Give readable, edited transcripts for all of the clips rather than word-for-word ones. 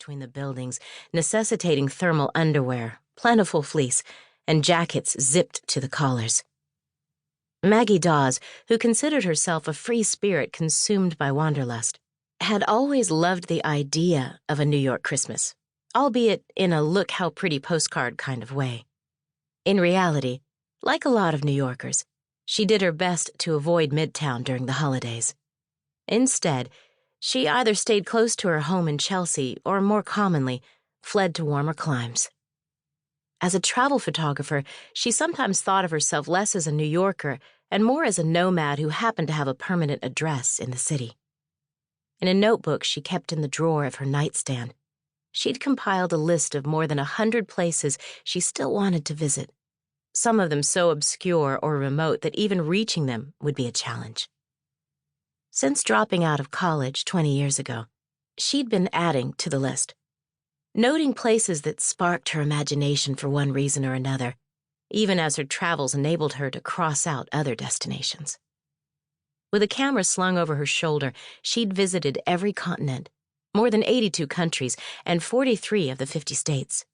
between the buildings, necessitating thermal underwear, plentiful fleece, and jackets zipped to the collars. Maggie Dawes, who considered herself a free spirit consumed by wanderlust, had always loved the idea of a New York Christmas, albeit in a look-how-pretty postcard kind of way. In reality, like a lot of New Yorkers, she did her best to avoid Midtown during the holidays. Instead, she either stayed close to her home in Chelsea or, more commonly, fled to warmer climes. As a travel photographer, she sometimes thought of herself less as a New Yorker and more as a nomad who happened to have a permanent address in the city. In a notebook she kept in the drawer of her nightstand, she'd compiled a list of more than 100 places she still wanted to visit, some of them so obscure or remote that even reaching them would be a challenge. Since dropping out of college 20 years ago, she'd been adding to the list, noting places that sparked her imagination for one reason or another, even as her travels enabled her to cross out other destinations. With a camera slung over her shoulder, she'd visited every continent, more than 82 countries, and 43 of the 50 states.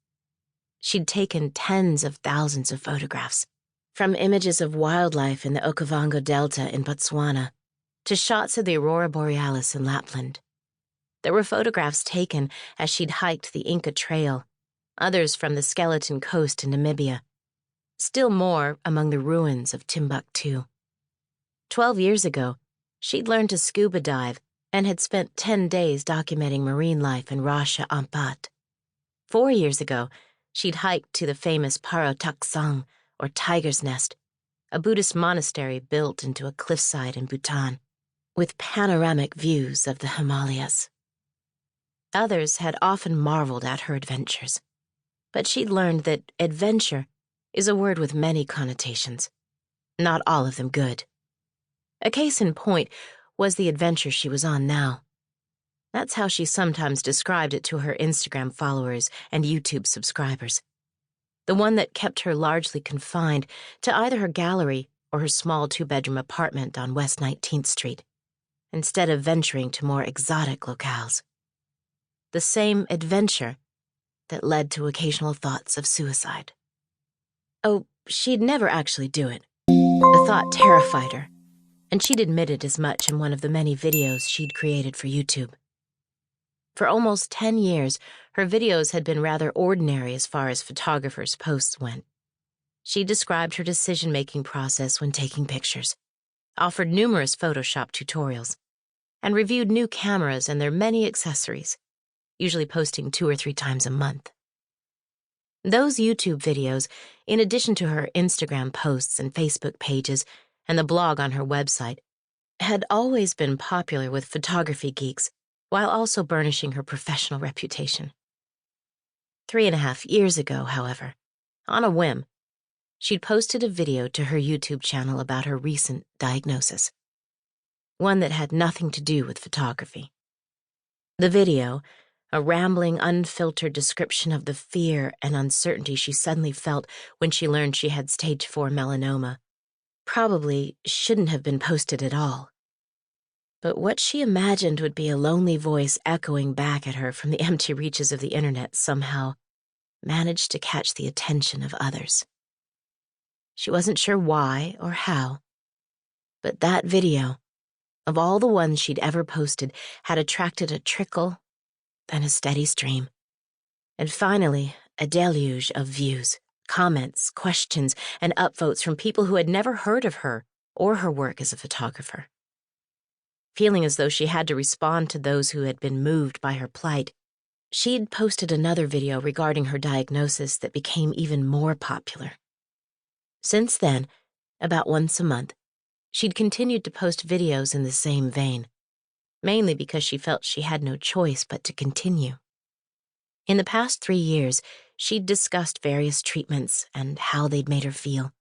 She'd taken tens of thousands of photographs, from images of wildlife in the Okavango Delta in Botswana to shots of the Aurora Borealis in Lapland. There were photographs taken as she'd hiked the Inca Trail, others from the Skeleton Coast in Namibia, still more among the ruins of Timbuktu. 12 years ago, she'd learned to scuba dive and had spent 10 days documenting marine life in Rasha Ampat. 4 years ago, she'd hiked to the famous Paro Taksang, or Tiger's Nest, a Buddhist monastery built into a cliffside in Bhutan, with panoramic views of the Himalayas. Others had often marveled at her adventures, but she'd learned that adventure is a word with many connotations, not all of them good. A case in point was the adventure she was on now. That's how she sometimes described it to her Instagram followers and YouTube subscribers. The one that kept her largely confined to either her gallery or her small 2-bedroom apartment on West 19th Street, instead of venturing to more exotic locales. The same adventure that led to occasional thoughts of suicide. Oh, she'd never actually do it. The thought terrified her, and she'd admitted as much in one of the many videos she'd created for YouTube. For almost 10 years, her videos had been rather ordinary as far as photographers' posts went. She described her decision-making process when taking pictures, offered numerous Photoshop tutorials, and reviewed new cameras and their many accessories, usually posting 2 or 3 times a month. Those YouTube videos, in addition to her Instagram posts and Facebook pages and the blog on her website, had always been popular with photography geeks while also burnishing her professional reputation. 3.5 years ago, however, on a whim, she'd posted a video to her YouTube channel about her recent diagnosis, one that had nothing to do with photography. The video, a rambling, unfiltered description of the fear and uncertainty she suddenly felt when she learned she had stage 4 melanoma, probably shouldn't have been posted at all. But what she imagined would be a lonely voice echoing back at her from the empty reaches of the internet somehow managed to catch the attention of others. She wasn't sure why or how, but that video, of all the ones she'd ever posted, had attracted a trickle, then a steady stream, and finally a deluge of views, comments, questions, and upvotes from people who had never heard of her or her work as a photographer. Feeling as though she had to respond to those who had been moved by her plight, she'd posted another video regarding her diagnosis that became even more popular. Since then, about once a month, she'd continued to post videos in the same vein, mainly because she felt she had no choice but to continue. In the past 3 years, she'd discussed various treatments and how they'd made her feel,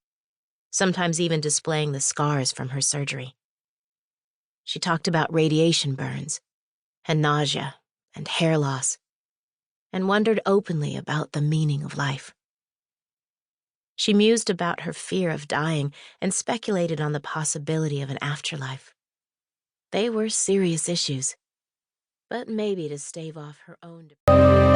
sometimes even displaying the scars from her surgery. She talked about radiation burns, and nausea, and hair loss, and wondered openly about the meaning of life. She mused about her fear of dying and speculated on the possibility of an afterlife. They were serious issues, but maybe to stave off her own depression.